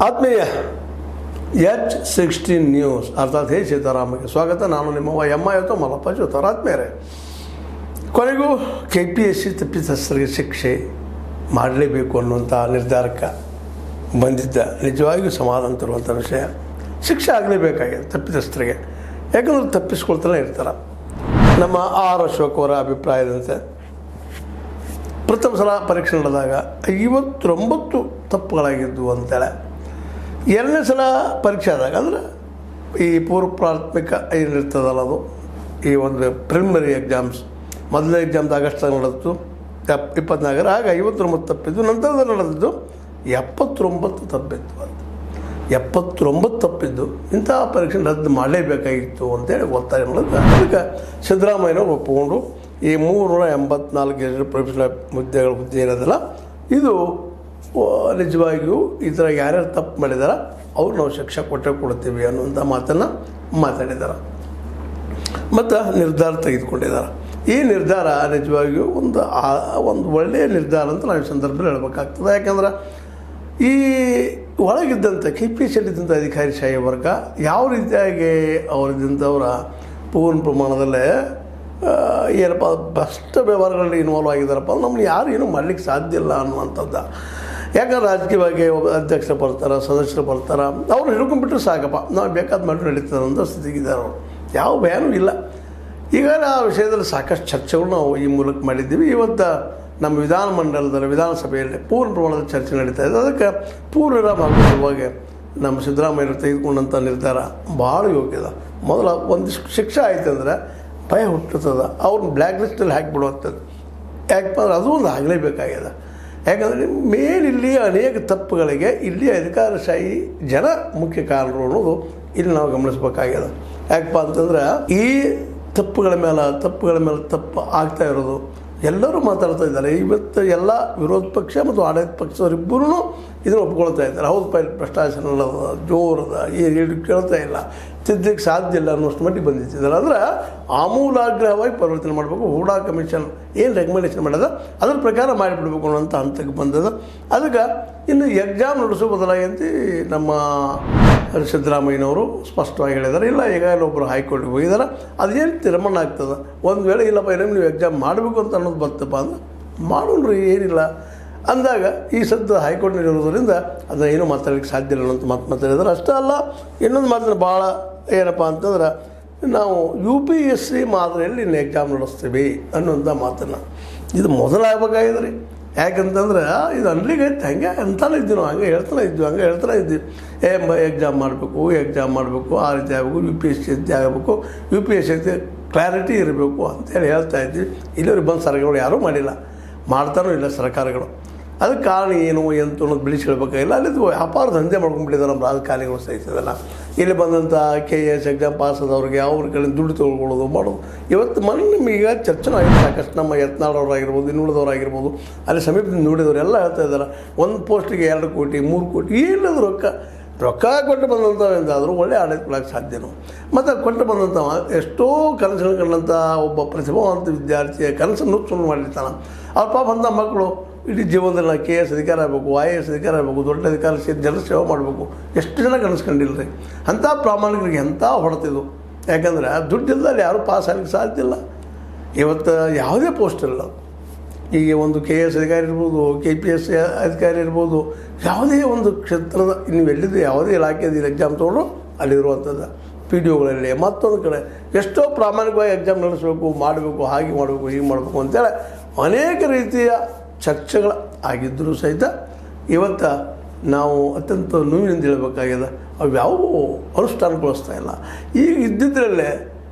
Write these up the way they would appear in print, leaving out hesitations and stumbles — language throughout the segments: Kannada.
ಆತ್ಮೀಯ H16 ನ್ಯೂಸ್ ಅರ್ಥಾತ್ ಹೇ ಸೀತಾರಾಮಗೆ ಸ್ವಾಗತ. ನಾನು ನಿಮ್ಮವ ಎಮ್ಮ ಮಲ್ಲಪ್ಪ ಜೋತಾರ. ಆತ್ಮೀಯರೇ, ಕೊನೆಗೂ KPSC ತಪ್ಪಿತಸ್ಥರಿಗೆ ಶಿಕ್ಷೆ ಮಾಡಲೇಬೇಕು ಅನ್ನುವಂಥ ನಿರ್ಧಾರಕ್ಕೆ ಬಂದಿದ್ದ ನಿಜವಾಗಿಯೂ ಸಮಾಧಾನ ತರುವಂಥ ವಿಷಯ. ಶಿಕ್ಷೆ ಆಗಲೇಬೇಕಾಗಿದೆ ತಪ್ಪಿತಸ್ಥರಿಗೆ, ಯಾಕಂದ್ರೆ ತಪ್ಪಿಸ್ಕೊಳ್ತಾನೆ ಇರ್ತಾರೆ. ನಮ್ಮ ಆರ್ ಅಶೋಕ್ ಅವರ ಅಭಿಪ್ರಾಯದಂತೆ ಪ್ರಥಮ ಸಲ ಪರೀಕ್ಷೆ ನಡೆದಾಗ 59 ತಪ್ಪುಗಳಾಗಿದ್ದು ಅಂತೇಳಿ, ಎರಡನೇ ಸಲ ಪರೀಕ್ಷೆ ಆದಾಗ ಅಂದರೆ ಈ ಪೂರ್ವ ಪ್ರಾಥಮಿಕ ಏನಿರ್ತದಲ್ಲ ಅದು, ಈ ಒಂದು ಪ್ರಿಲಿಮಿನರಿ ಎಕ್ಸಾಮ್ಸ್, ಮೊದಲನೇ ಎಕ್ಸಾಮ್ದು ಆಗಸ್ಟ್ದಾಗ ನಡೆದಿತ್ತು 24, ಆಗ 59 ತಪ್ಪಿದ್ದು. ನಂತರದಲ್ಲಿ ನಡೆದಿದ್ದು 79 ತಪ್ಪಿತ್ತು ಅಂತ. 79 ತಪ್ಪಿದ್ದು ಇಂಥ ಪರೀಕ್ಷೆ ರದ್ದು ಮಾಡಲೇಬೇಕಾಗಿತ್ತು ಅಂತೇಳಿ ಒತ್ತಾಯ ಮಾಡೋದು. ಅದಕ್ಕೆ ಸಿದ್ದರಾಮಯ್ಯನವರು ಒಪ್ಪಿಕೊಂಡು ಈ 384 ಪ್ರೊಫೆಷನಲ್ ಹುದ್ದೆ ಇರೋದಿಲ್ಲ, ಇದು ನಿಜವಾಗಿಯೂ ಈ ಥರ ಯಾರ್ಯಾರು ತಪ್ಪು ಮಾಡಿದಾರ ಅವ್ರು ನಾವು ಶಿಕ್ಷೆ ಕೊಡ್ತೀವಿ ಅನ್ನುವಂಥ ಮಾತನ್ನು ಮಾತಾಡಿದ್ದಾರೆ ಮತ್ತು ನಿರ್ಧಾರ ತೆಗೆದುಕೊಂಡಿದ್ದಾರೆ. ಈ ನಿರ್ಧಾರ ನಿಜವಾಗಿಯೂ ಒಂದು ಒಳ್ಳೆಯ ನಿರ್ಧಾರ ಅಂತ ನಾವು ಈ ಸಂದರ್ಭದಲ್ಲಿ ಹೇಳಬೇಕಾಗ್ತದೆ. ಯಾಕಂದ್ರೆ ಈ ಒಳಗಿದ್ದಂಥ KPSC ಇದ್ದಂಥ ಅಧಿಕಾರಿಶಾಹಿ ವರ್ಗ ಯಾವ ರೀತಿಯಾಗಿ ಅವರಿದ್ದಂಥವರ ಪೂರ್ಣ ಪ್ರಮಾಣದಲ್ಲೇ ಏನಪ್ಪ ಭ್ರಷ್ಟ ವ್ಯವಹಾರಗಳಲ್ಲಿ ಇನ್ವಾಲ್ವ್ ಆಗಿದ್ದಾರಪ್ಪ, ನಮ್ಮನ್ನು ಯಾರು ಏನೂ ಮಾಡಲಿಕ್ಕೆ ಸಾಧ್ಯ ಇಲ್ಲ ಅನ್ನುವಂಥದ್ದು. ಯಾಕಂದ್ರೆ ರಾಜಕೀಯವಾಗಿ ಅಧ್ಯಕ್ಷರು ಬರ್ತಾರೆ, ಸದಸ್ಯರು ಬರ್ತಾರೆ, ಅವ್ರು ಹಿಡ್ಕೊಂಡ್ಬಿಟ್ರೆ ಸಾಕಪ್ಪ, ನಾವು ಬೇಕಾದ ಮಾಡಿ ನಡೀತದೆ ಅನ್ನೋ ಸ್ಥಿತಿಗಿದ್ದಾರೆ ಅವರು. ಯಾವ ಭಯನೂ ಇಲ್ಲ. ಈಗಾಗಲೇ ಆ ವಿಷಯದಲ್ಲಿ ಸಾಕಷ್ಟು ಚರ್ಚೆಗಳು ನಾವು ಈ ಮೂಲಕ ಮಾಡಿದ್ದೀವಿ. ಇವತ್ತು ನಮ್ಮ ವಿಧಾನಮಂಡಲದಲ್ಲಿ ವಿಧಾನಸಭೆಯಲ್ಲಿ ಪೂರ್ಣ ಪ್ರಮಾಣದ ಚರ್ಚೆ ನಡೀತಾ ಇದೆ. ಅದಕ್ಕೆ ಪೂರ್ಣವಾಗಿ ನಮ್ಮ ಸಿದ್ದರಾಮಯ್ಯರು ತೆಗೆದುಕೊಂಡಂಥ ನಿರ್ಧಾರ ಭಾಳ ಯೋಗ್ಯದ. ಮೊದಲ ಒಂದಿಷ್ಟು ಶಿಕ್ಷೆ ಆಯ್ತು ಅಂದರೆ ಭಯ ಹುಟ್ಟುತ್ತದೆ, ಅವ್ರನ್ನ ಬ್ಲ್ಯಾಕ್ ಲಿಸ್ಟಲ್ಲಿ ಹಾಕಿಬಿಡುವಂಥದ್ದು. ಯಾಕಪ್ಪ ಅಂದ್ರೆ ಅದು ಒಂದು ಆಗಲೇಬೇಕಾಗ್ಯದ. ಯಾಕಂದರೆ ಮೇಲಿಲ್ಲಿ ಅನೇಕ ತಪ್ಪುಗಳಿಗೆ ಇಲ್ಲಿ ಅಧಿಕಾರಶಾಹಿ ಜನ ಮುಖ್ಯ ಕಾರಣರು ಅನ್ನೋದು ಇಲ್ಲಿ ನಾವು ಗಮನಿಸಬೇಕಾಗ್ಯದ. ಯಾಕಪ್ಪ ಅಂತಂದ್ರೆ ಈ ತಪ್ಪುಗಳ ಮೇಲೆ ತಪ್ಪು ಆಗ್ತಾ ಇರೋದು ಎಲ್ಲರೂ ಮಾತಾಡ್ತಾ ಇದ್ದಾರೆ. ಇವತ್ತು ಎಲ್ಲ ವಿರೋಧ ಪಕ್ಷ ಮತ್ತು ಆಡಳಿತ ಪಕ್ಷದವರಿಬ್ಬರೂ ಇದನ್ನು ಒಪ್ಕೊಳ್ತಾ ಇದ್ದಾರೆ. ಹೌದು ಭ್ರಷ್ಟಾಚಾರ ಜೋರದ ಏನು ಕೇಳ್ತಾ ಇಲ್ಲ, ತಿದ್ದಕ್ಕೆ ಸಾಧ್ಯ ಇಲ್ಲ ಅನ್ನೋಷ್ಟು ಮಟ್ಟಿಗೆ ಬಂದಿದ್ದಾರೆ. ಅಂದ್ರೆ ಆಮೂಲಾಗ್ರಹವಾಗಿ ಪರಿವರ್ತನೆ ಮಾಡಬೇಕು. ಹೂಡಾ ಕಮಿಷನ್ ಏನು ರೆಕಮೆಂಡೇಷನ್ ಮಾಡೋದ ಅದ್ರ ಪ್ರಕಾರ ಮಾಡಿಬಿಡ್ಬೇಕು ಅನ್ನೋಂಥ ಹಂತಕ್ಕೆ ಬಂದದ. ಅದಕ್ಕೆ ಇನ್ನು ಎಕ್ಸಾಮ್ ನಡೆಸೋ ಬದಲಾಗಿ ಅಂತ ನಮ್ಮ ಸಿದ್ದರಾಮಯ್ಯನವರು ಸ್ಪಷ್ಟವಾಗಿ ಹೇಳಿದ್ದಾರೆ. ಇಲ್ಲ, ಈಗಾಗಲೇ ಒಬ್ಬರು ಹೈಕೋರ್ಟ್ಗೆ ಹೋಗಿದ್ದಾರೆ, ಅದೇನು ತೀರ್ಮಾನ ಆಗ್ತದೆ. ಒಂದು ವೇಳೆ ಇಲ್ಲಪ್ಪ ಏನೇನು ನೀವು ಎಕ್ಸಾಮ್ ಮಾಡಬೇಕು ಅಂತ ಅನ್ನೋದು ಬರ್ತಪ್ಪ ಅಂದ್ರೆ ಮಾಡೋಣ್ರಿ, ಏನಿಲ್ಲ ಅಂದಾಗ ಈ ಸದ್ಯ ಹೈಕೋರ್ಟ್ನಲ್ಲಿರೋದ್ರಿಂದ ಅದನ್ನು ಏನೂ ಮಾತಾಡಲಿಕ್ಕೆ ಸಾಧ್ಯ ಇಲ್ಲ ಅಂತ ಮಾತಾಡಿದ್ದಾರೆ. ಅಷ್ಟೇ ಅಲ್ಲ, ಇನ್ನೊಂದು ಮಾತನ್ನು ಭಾಳ ಏನಪ್ಪ ಅಂತಂದ್ರೆ ನಾವು UPSC ಮಾದರಿಯಲ್ಲಿ ಇನ್ನು ಎಕ್ಸಾಮ್ ನಡೆಸ್ತೀವಿ ಅನ್ನುವಂಥ ಮಾತನ್ನು ಇದು ಮೊದಲಾಗಬೇಕಾಗಿದೆ ರೀ. ಯಾಕಂತಂದ್ರೆ ಇದು ಅನ್ಲಿಕ್ಕೆ ಐತೆ, ಹಂಗೆ ಅಂತಾನೆ ಇದ್ವಿ ನಾವು, ಹಂಗೆ ಹೇಳ್ತಾನೆ ಇದ್ವಿ ಎಕ್ಸಾಮ್ ಮಾಡಬೇಕು, ಆ ರೀತಿ ಆಗಬೇಕು, UPSC ಅಂತ ಆಗಬೇಕು, UPSC ಅಂತ ಕ್ಲಾರಿಟಿ ಇರಬೇಕು ಅಂತೇಳಿ ಹೇಳ್ತಾ ಇದ್ವಿ. ಇಲ್ಲಿವರೆಗೆ ಬಂದು ಸರ್ಕಾರಗಳು ಯಾರೂ ಮಾಡಿಲ್ಲ, ಮಾಡ್ತಾನೂ ಇಲ್ಲ ಸರ್ಕಾರಗಳು. ಅದಕ್ಕೆ ಕಾರಣ ಏನು ಅಂತ ಅನ್ನೋದು ಬಿಳಿಸಿ ಹೇಳ್ಬೇಕಾಗಿಲ್ಲ. ಅಲ್ಲಿದ್ದು ವ್ಯಾಪಾರ ದಂಧೆ ಮಾಡ್ಕೊಂಡ್ಬಿಟ್ಟಿದ್ದಾರೆ ನಮ್ಮ ರಾಜಕಾರಣಿಗಳು ಸಹಿತದಲ್ಲ. ಇಲ್ಲಿ ಬಂದಂಥ KS ಎಕ್ಸಾಮ್ ಪಾಸ್ ಆದವ್ರಿಗೆ ಅವ್ರ ಕಡೆಯಿಂದ ದುಡ್ಡು ತೊಗೊಳ್ಳೋದು ಮಾಡೋದು. ಇವತ್ತು ಈಗ ಚರ್ಚೆನೂ ಆಗಿದೆ ಸಾಕಷ್ಟು. ನಮ್ಮ ಯತ್ನಾಳವರಾಗಿರ್ಬೋದು, ಇನ್ನುಳಿದವರಾಗಿರ್ಬೋದು, ಅಲ್ಲಿ ಸಮೀಪದಿಂದ ನೋಡಿದವರು ಎಲ್ಲ ಹೇಳ್ತಾ ಇದ್ದಾರೆ, ಒಂದು ಪೋಸ್ಟಿಗೆ 2 ಕೋಟಿ 3 ಕೋಟಿ ಏನಿದ್ರು ರೊಕ್ಕ ಕೊಟ್ಟು ಬಂದಂಥವೆಂದಾದರೂ ಒಳ್ಳೆ ಆಡಳಿತ ಕೊಡೋಕ್ಕೆ ಸಾಧ್ಯನೋ. ಮತ್ತು ಕೊಟ್ಟು ಬಂದಂಥವ ಎಷ್ಟೋ ಕನಸುಗಳು ಕಂಡಂಥ ಒಬ್ಬ ಪ್ರತಿಭಾವಂತ ವಿದ್ಯಾರ್ಥಿಯ ಕನಸನ್ನು ನುಚ್ಚು ಮಾಡಿರ್ತಾನೆ. ಅವ್ರ ಪಾಪ ಅಂಥ ಮಕ್ಕಳು ಇಡೀ ಜೀವನದಲ್ಲಿ ನಾವು KS ಅಧಿಕಾರ ಆಗಬೇಕು, IAS ಅಧಿಕಾರ ಆಗಬೇಕು, ದೊಡ್ಡ ಅಧಿಕಾರ ಜನರ ಸೇವೆ ಮಾಡಬೇಕು, ಎಷ್ಟು ಜನ ಕನಸ್ಕೊಂಡಿಲ್ಲ ರೀ. ಅಂಥ ಪ್ರಾಮಾಣಿಕರಿಗೆ ಎಂಥ ಹೊಡೆತಿದ್ದು. ಯಾಕಂದರೆ ದುಡ್ಡಿಲ್ಲದಲ್ಲಿ ಯಾರೂ ಪಾಸ್ ಆಗಲಿಕ್ಕೆ ಸಾಧ್ಯ ಇಲ್ಲ. ಇವತ್ತು ಯಾವುದೇ ಪೋಸ್ಟ್ ಇಲ್ಲ. ಈಗ ಒಂದು KS ಅಧಿಕಾರಿ ಇರ್ಬೋದು, KPSC ಅಧಿಕಾರಿ ಇರ್ಬೋದು, ಯಾವುದೇ ಒಂದು ಕ್ಷೇತ್ರದ ನೀವು ಎಲ್ಲಿದ್ದು ಯಾವುದೇ ಇಲಾಖೆಯಲ್ಲಿ ಎಕ್ಸಾಮ್ ತೊಗೊಂಡು ಅಲ್ಲಿರುವಂಥದ್ದು PDOಗಳಲ್ಲಿ ಮತ್ತೊಂದು ಕಡೆ ಎಷ್ಟೋ ಪ್ರಾಮಾಣಿಕವಾಗಿ ಎಕ್ಸಾಮ್ ನಡೆಸಬೇಕು, ಮಾಡಬೇಕು, ಹಾಗೆ ಮಾಡಬೇಕು, ಹೀಗೆ ಮಾಡಬೇಕು ಅಂತೇಳಿ ಅನೇಕ ರೀತಿಯ ಚರ್ಚೆಗಳು ಆಗಿದ್ದರೂ ಸಹಿತ ಇವತ್ತು ನಾವು ಅತ್ಯಂತ ನೋವಿನಿಂದ ಹೇಳಬೇಕಾಗಿದೆ, ಅವು ಯಾವುವು ಅನುಷ್ಠಾನಗೊಳಿಸ್ತಾ ಇಲ್ಲ. ಈಗ ಇದ್ದಿದ್ದರಲ್ಲೇ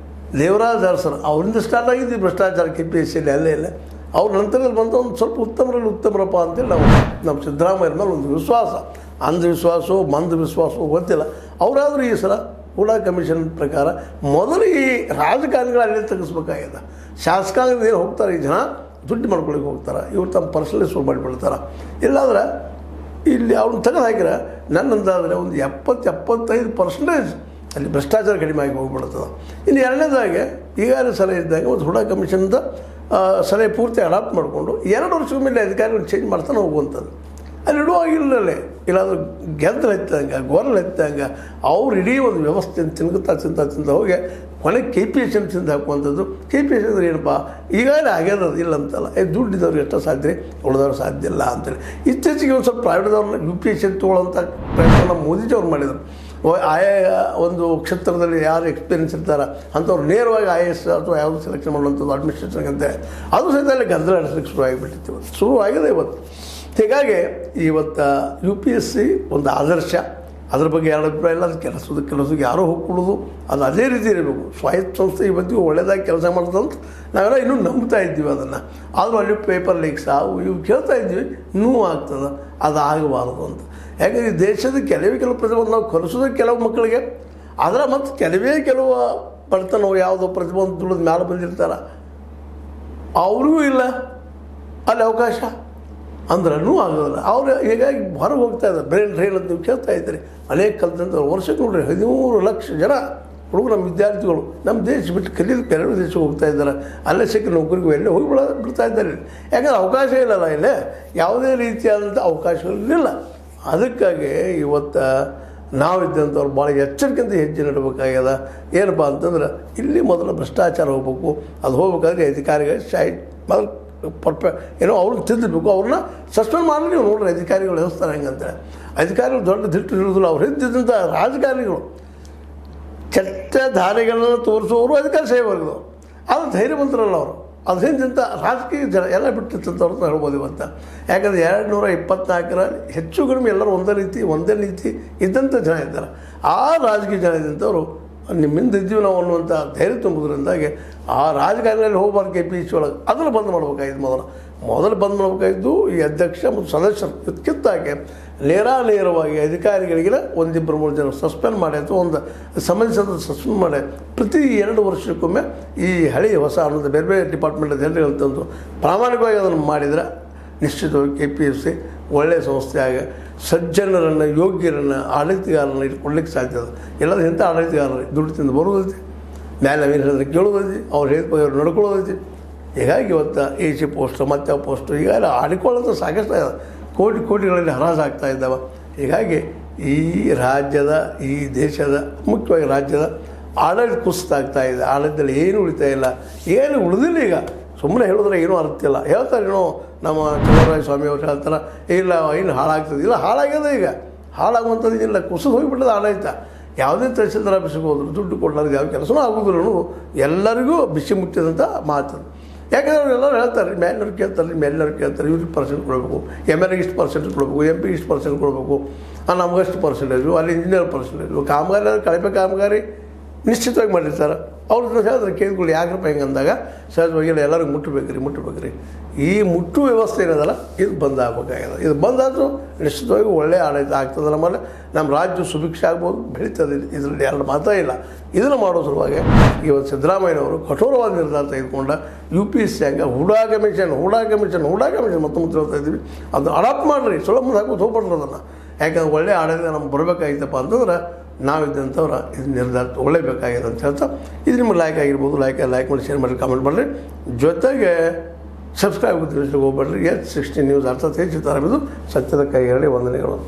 ದೇವರಾಜ್ ಅರಸರು ಅವರಿಂದ ಸ್ಟಾರ್ಟ್ ಆಗಿದ್ದು ಭ್ರಷ್ಟಾಚಾರ KPSCಯಲ್ಲಿ ಅಲ್ಲೇ ಇಲ್ಲ. ಅವ್ರ ನಂತರದಲ್ಲಿ ಬಂದ ಒಂದು ಸ್ವಲ್ಪ ಉತ್ತಮರಪ್ಪ ಅಂತೇಳಿ ನಮ್ಮ ಸಿದ್ದರಾಮಯ್ಯರ ಮೇಲೆ ಒಂದು ವಿಶ್ವಾಸ, ಅಂಧವಿಶ್ವಾಸವೋ ಮಂದವಿಶ್ವಾಸವೋ ಗೊತ್ತಿಲ್ಲ. ಅವರಾದರೂ ಈ ಸಲ ಹೂಡಾ ಕಮಿಷನ್ ಪ್ರಕಾರ ಮೊದಲು ಈ ರಾಜಕಾರಣಿಗಳು ಅಲ್ಲೇ ತೆಗೆಸ್ಬೇಕಾಗಿದೆ. ಶಾಸಕಾಂಗದಿಂದ ಏನು ಹೋಗ್ತಾರೆ ಈ ಜನ ದುಡ್ಡು ಮಾಡ್ಕೊಳ್ಳಿಕ್ಕೆ ಹೋಗ್ತಾರೆ, ಇವ್ರು ತಮ್ಮ ಪರ್ಸನಲಿ ಶುರು ಮಾಡಿಬಿಡ್ತಾರೆ. ಇಲ್ಲಾಂದ್ರೆ ಇಲ್ಲಿ ಅವ್ರನ್ನ ತೆಗೆದು ಹಾಕಿದ್ರೆ ನನ್ನಂತಾದರೆ ಒಂದು 70-75% ಅಲ್ಲಿ ಭ್ರಷ್ಟಾಚಾರ ಕಡಿಮೆ ಆಗಿ ಹೋಗ್ಬಿಡ್ತದೆ. ಇನ್ನು ಎರಡನೇದಾಗಿ ಈಗಾಗಲೇ ಸಲಹೆ ಇದ್ದಾಗ ಒಂದು ಹೂಡಾ ಕಮಿಷನ್ದ ಸಲಹೆ ಪೂರ್ತಿ ಅಡಾಪ್ಟ್ ಮಾಡಿಕೊಂಡು 2 ವರ್ಷದ ಮೇಲೆ ಅಧಿಕಾರಿಗಳು ಚೇಂಜ್ ಮಾಡ್ತಾನೆ ಹೋಗುವಂಥದ್ದು. ಅಲ್ಲಿ ಇಡುವಾಗಿಲ್ಲೇ ಇಲ್ಲಾಂದ್ರೆ ಗೆದ್ರೆ ಎತ್ತಂಗೆ ಗೋರಲ್ ಎತ್ತಂಗೆ ಅವ್ರು ಇಡೀ ಒಂದು ವ್ಯವಸ್ಥೆಯನ್ನು ತಿಂತ ಹೋಗಿ ಕೊನೆಗೆ KPSC ತಿಂದು ಹಾಕುವಂಥದ್ದು. KPSC ಅಂದ್ರೆ ಏನಪ್ಪ, ಈಗಾಗಲೇ ಆಗ್ಯದ ಇಲ್ಲ ಅಂತಲ್ಲ, ದುಡ್ಡಿದ್ದವ್ರಿಗೆ ಎಷ್ಟೋ ಸಾಧ್ಯ, ಉಳಿದವ್ರು ಸಾಧ್ಯ ಇಲ್ಲ ಅಂತೇಳಿ ಇತ್ತೀಚೆಗೆ ಒಂದು ಸ್ವಲ್ಪ ಪ್ರೈವೇಟ್ದವ್ರನ್ನ UPSC ತೊಗೊಳ್ಳೋಂಥ ಪ್ರಯತ್ನ ಮೋದಿಜಿಯವ್ರು ಮಾಡಿದರು. ಆಯಾ ಒಂದು ಕ್ಷೇತ್ರದಲ್ಲಿ ಯಾರು ಎಕ್ಸ್ಪೀರಿಯನ್ಸ್ ಇರ್ತಾರೆ ಅಂಥವ್ರು ನೇರವಾಗಿ IAS ಅಥವಾ ಯಾವುದು ಸೆಲೆಕ್ಷನ್ ಮಾಡುವಂಥದ್ದು ಅಡ್ಮಿನಿಸ್ಟ್ರೇಷನ್ಗಂತೆ ಅದು ಸಹಿತ ಅಲ್ಲಿ ಗದ್ದಲ ಆಡಿಸ್ಲಿಕ್ಕೆ ಶುರುವಾಗಿಬಿಟ್ಟಿತ್ತು. ಶುರುವಾಗಿದೆ ಇವತ್ತು. ಹೀಗಾಗಿ ಇವತ್ತು UPSC ಒಂದು ಆದರ್ಶ, ಅದ್ರ ಬಗ್ಗೆ ಎರಡು ಅಭಿಪ್ರಾಯ ಇಲ್ಲ. ಅದು ಕೆಲಸಕ್ಕೆ ಯಾರೋ ಹೋಗ್ಕೊಡೋದು ಅದು ಅದೇ ರೀತಿ ಇರಬೇಕು. ಸ್ವಾಯತ್ತ ಸಂಸ್ಥೆ ಇವತ್ತಿಗೂ ಒಳ್ಳೆಯದಾಗಿ ಕೆಲಸ ಮಾಡ್ತಂತ ನಾವೆಲ್ಲ ಇನ್ನೂ ನಂಬ್ತಾ ಇದ್ದೀವಿ ಅದನ್ನು. ಆದರೂ ಅಲ್ಲಿ ಪೇಪರ್ ಲೀಕ್ಸ್ ಇವು ಕೇಳ್ತಾ ಇದ್ವಿ, ಇನ್ನೂ ಆಗ್ತದೆ, ಅದು ಆಗಬಾರ್ದು ಅಂತ. ಯಾಕಂದರೆ ದೇಶದ ಕೆಲವು ಪ್ರತಿಭೆ ನಾವು ಕಲಿಸೋದಕ್ಕೆ ಕೆಲವು ಮಕ್ಕಳಿಗೆ, ಆದರೆ ಮತ್ತು ಕೆಲವು ಬರ್ತನೋ ಯಾವುದೋ ಪ್ರತಿಭೆ ದುಡಿದ ಮ್ಯಾಲೆ ಬಂದಿರ್ತಾರೆ, ಅವ್ರಿಗೂ ಇಲ್ಲ ಅಲ್ಲಿ ಅವಕಾಶ ಅಂದ್ರೂ ಆಗೋದಿಲ್ಲ. ಅವರು ಹೀಗಾಗಿ ಹೊರಗೆ ಹೋಗ್ತಾ ಇದ್ದಾರೆ. ಬ್ರೈನ್ ಡ್ರೈನ್ ಅಂತ ನೀವು ಕೇಳ್ತಾ ಇದ್ದೀರಿ. ಅನೇಕ ಕಲಿತಂಥ ವರ್ಷಕ್ಕೆ ನೋಡ್ರಿ 13 ಲಕ್ಷ ಜನ ಹುಡುಗರು ನಮ್ಮ ವಿದ್ಯಾರ್ಥಿಗಳು ನಮ್ಮ ದೇಶ ಬಿಟ್ಟು ಕಲಿಯೋದು ಬೇರೆ ದೇಶಕ್ಕೆ ಹೋಗ್ತಾ ಇದ್ದಾರೆ. ಅಲ್ಲೇ ಸಿಕ್ಕ ನೌಕರಿಗೆ ಎಲ್ಲೇ ಹೋಗಿ ಬಿಡ್ತಾ ಇದ್ದಾರೆ. ಯಾಕಂದ್ರೆ ಅವಕಾಶ ಇಲ್ಲಲ್ಲ, ಇಲ್ಲೇ ಯಾವುದೇ ರೀತಿಯಾದಂಥ ಅವಕಾಶಗಳಿಲ್ಲ. ಅದಕ್ಕಾಗಿ ಇವತ್ತು ನಾವಿದ್ದಂಥವ್ರು ಭಾಳ ಎಚ್ಚರಿಕೆಯಿಂದ ಹೆಜ್ಜೆ ನಡಬೇಕಾಗ್ಯದ. ಏನಪ್ಪ ಅಂತಂದ್ರೆ ಇಲ್ಲಿ ಮೊದಲು ಭ್ರಷ್ಟಾಚಾರ ಹೋಗ್ಬೇಕು. ಅದು ಹೋಗ್ಬೇಕಾದ್ರೆ ಅಧಿಕಾರಿಗಳು ಮೊದಲು ಏನೋ ಅವ್ರನ್ನ ತಿದ್ದಬೇಕು, ಅವ್ರನ್ನ ಸಸ್ಪೆಂಡ್ ಮಾಡಿ. ನೀವು ನೋಡ್ರಿ ಅಧಿಕಾರಿಗಳು ವ್ಯವಸ್ಥೆ ಹೆಂಗಂತೇಳಿ, ಅಧಿಕಾರಿಗಳು ದೊಡ್ಡ ದಿಟ್ಟು ಇರೋದಿಲ್ಲ. ಅವ್ರು ಹಿಂದಿದ್ದಂಥ ರಾಜಕಾರಣಿಗಳು ಕೆಟ್ಟ ದಾರಿಗಳನ್ನು ತೋರಿಸೋರು ಅಧಿಕಾರ ಸೇವರ್ಗದವರು, ಅದು ಧೈರ್ಯವಂತರಲ್ಲ ಅವರು. ಅದು ಹಿಂದಿಂತ ರಾಜಕೀಯ ಜನ ಎಲ್ಲ ಬಿಟ್ಟಿರ್ತಂಥವ್ರು ಅಂತ ಹೇಳ್ಬೋದು ಇವತ್ತು. ಯಾಕಂದರೆ 224 ಹೆಚ್ಚು ಕಡಿಮೆ ಎಲ್ಲರೂ ಒಂದೇ ನೀತಿ ಇದ್ದಂಥ ಜನ ಇದ್ದಾರೆ. ಆ ರಾಜಕೀಯ ಜನ ಇದ್ದಂಥವ್ರು ನಿಮ್ಮಿಂದ ಇದ್ದೀವಿ ನಾವು ಅನ್ನುವಂಥ ಧೈರ್ಯ ತುಂಬುವುದರಿಂದಾಗಿ ಆ ರಾಜಕಾರಣಿಯಲ್ಲಿ ಹೋಗಬಾರ್ದು. KPSC ಒಳಗೆ ಅದನ್ನು ಬಂದ್ ಮಾಡಬೇಕಾಗಿದ್ದು ಮೊದಲು ಬಂದ್ ಮಾಡಬೇಕಾಗಿದ್ದು ಈ ಅಧ್ಯಕ್ಷ ಮತ್ತು ಸದಸ್ಯರು ಕಿತ್ತಾಗಿ ನೇರವಾಗಿ ಅಧಿಕಾರಿಗಳಿಗೆ 1-2-3 ಜನ ಸಸ್ಪೆಂಡ್ ಮಾಡಿ ಅಥವಾ ಒಂದು ಸಂಬಂಧಿಸಿದ ಸಸ್ಪೆಂಡ್ ಮಾಡಿ ಪ್ರತಿ 2 ವರ್ಷಕ್ಕೊಮ್ಮೆ ಈ ಹಳೆಯ ಹೊಸ ಅನ್ನೋದು ಬೇರೆ ಬೇರೆ ಡಿಪಾರ್ಟ್ಮೆಂಟ್ ಜನರುಗಳು ತಂದು ಪ್ರಾಮಾಣಿಕವಾಗಿ ಅದನ್ನು ಮಾಡಿದರೆ ನಿಶ್ಚಿತವಾಗಿ KPSC ಒಳ್ಳೆಯ ಸಂಸ್ಥೆಯಾಗಿ ಸಜ್ಜನರನ್ನು, ಯೋಗ್ಯರನ್ನು, ಆಡಳಿತಗಾರರನ್ನು ಇಟ್ಕೊಳ್ಳಿಕ್ಕೆ ಸಾಧ್ಯ ಅದ. ಎಲ್ಲರೂ ಇಂಥ ಆಡಳಿತಗಾರರು ದುಡ್ಡು ತಿಂದು ಬರೋದೈತಿ, ಮೇಲೆ ನಾವೇನು ಹೇಳಿದ್ರೆ ಕೇಳೋದೈತಿ, ಅವ್ರು ಹೇಳಿದ ಅವ್ರು ನಡ್ಕೊಳ್ಳೋದೈತಿ. ಹೀಗಾಗಿ ಇವತ್ತು AC ಪೋಸ್ಟು ಮತ್ತು ಪೋಸ್ಟು ಈಗಾಗಲೇ ಆಡಿಕೊಳ್ಳೋದು ಸಾಕಷ್ಟು ಕೋಟಿಗಳಲ್ಲಿ ಹರಾಜಾಗ್ತಾ ಇದ್ದಾವೆ. ಹೀಗಾಗಿ ಈ ರಾಜ್ಯದ, ಈ ದೇಶದ, ಮುಖ್ಯವಾಗಿ ರಾಜ್ಯದ ಆಡಳಿತ ಕುಸಿತಾಗ್ತಾ ಇದೆ. ಆಡಳಿತದಲ್ಲಿ ಏನು ಉಳಿತಾ ಇಲ್ಲ, ಏನು ಉಳಿದಿಲ್ಲ. ಈಗ ಸುಮ್ಮನೆ ಹೇಳಿದ್ರೆ ಏನೂ ಅರ್ಥ ಇಲ್ಲ. ಹೇಳ್ತಾರೆ ಏನೋ ನಮ್ಮ ಚಲುವರಾಯ ಸ್ವಾಮಿ ಅವ್ರು ಹೇಳ್ತಾರೆ, ಇಲ್ಲ ಏನು ಹಾಳಾಗ್ತದೆ. ಇಲ್ಲ, ಹಾಳಾಗ್ಯದ. ಈಗ ಹಾಳಾಗುವಂಥದ್ದು ಇಲ್ಲ, ಕುಸಿದು ಹೋಗಿಬಿಟ್ಟದ ಆಡಳಿತ. ಯಾವುದೇ ತಹಸೀಲ್ದಾರ್ ಆಫೀಸ್ಗೆ ಹೋದ್ರು ದುಡ್ಡು ಕೊಡಲಾರ್ದು ಯಾವ ಕೆಲಸನೂ ಆಗೋದಿಲ್ಲ ಅನ್ನೋದು ಎಲ್ಲರಿಗೂ ಬಿಸಿ ಮುಟ್ಟಿದಂಥ ಮಾತು. ಯಾಕಂದರೆ ಅವರೆಲ್ಲರೂ ಹೇಳ್ತಾರೆ, ಮೇಲಿನವ್ರು ಕೇಳ್ತಾರೆ, ಇವ್ರಿಗೆ ಪರ್ಸೆಂಟ್ ಕೊಡಬೇಕು, MLAಗೆ ಇಷ್ಟು ಪರ್ಸೆಂಟ್ ಕೊಡಬೇಕು, MP ಇಷ್ಟು ಪರ್ಸೆಂಟ್ ಕೊಡಬೇಕು, ನಮಗಷ್ಟು ಪರ್ಸೆಂಟೇಜು, ಅಲ್ಲಿ ಇಂಜಿನಿಯರ್ ಪರ್ಸೆಂಟೇಜು, ಕಳಪೆ ಕಾಮಗಾರಿ ನಿಶ್ಚಿತವಾಗಿ ಮಾಡಿರ್ತಾರೆ. ಅವ್ರನ್ನ ಹೇಳಿದ್ರೆ ಕೇಳ್ಕೊಳ್ಳಿ ಯಾಕಪ್ಪ ಹೆಂಗೆ ಅಂದಾಗ ಸಹಜವಾಗಿ ಎಲ್ಲರಿಗೂ ಮುಟ್ಟಬೇಕ್ರಿ. ಈ ಮುಟ್ಟು ವ್ಯವಸ್ಥೆ ಏನದಲ್ಲ ಇದು ಬಂದ್ ಆಗಬೇಕಾಗ್ಯದ. ಇದು ಬಂದಾದರೂ ನಿಶ್ಚಿತವಾಗಿ ಒಳ್ಳೆಯ ಆಡಳಿತ ಆಗ್ತದೆ. ನಮ್ಮ ರಾಜ್ಯ ಸುಭಿಕ್ಷೆ ಆಗ್ಬೋದು, ಬೆಳೀತದೆ. ಇದರಲ್ಲಿ ಎರಡು ಮಾತೇ ಇಲ್ಲ. ಇದನ್ನು ಮಾಡೋ ಸಲುವಾಗಿ ಇವತ್ತು ಸಿದ್ದರಾಮಯ್ಯನವರು ಕಠೋರವಾದ ನಿರ್ಧಾರ ತೆಗೆದುಕೊಂಡ UPSC ಹಂಗೆ ಹೂಡಾ ಕಮಿಷನ್ ಮತ್ತೆ ಹೇಳ್ತಾ ಇದ್ದೀವಿ. ಅದನ್ನು ಅಡಾಪ್ಟ್ ಮಾಡಿರಿ, ಸುಲಭ ಹಾಕೋದು ಹೋಗ್ಬಾರ್ದು ಅದನ್ನು. ಯಾಕಂದ್ರೆ ಒಳ್ಳೆಯ ಆಡಳಿತ ನಮ್ಗೆ ಬರಬೇಕಾಗಿತ್ತಪ್ಪ ಅಂತಂದ್ರೆ ನಾವಿದ್ದಂಥವ್ರು ಇದು ನಿರ್ಧಾರ ತೊಗೊಳ್ಳೇಬೇಕಾಗಿದೆ ಅಂತ ಹೇಳ್ತಾ, ಇದು ನಿಮ್ಗೆ ಲೈಕ್ ಆಗಿರ್ಬೋದು. ಲೈಕ್ ಮಾಡಿ, ಶೇರ್ ಮಾಡಿ, ಕಾಮೆಂಟ್ ಮಾಡಿರಿ. ಜೊತೆಗೆ ಸಬ್ಸ್ಕ್ರೈಬ್ ಹೋಗ್ಬೇಡ್ರಿ. S16 ನ್ಯೂಸ್ ಅರ್ಥಾತ್ ಹೆಚ್ಚು ತರಬಹುದು. ಸತ್ಯದ ಕೈಯಲ್ಲಿ ವಂದನೆಗಳು.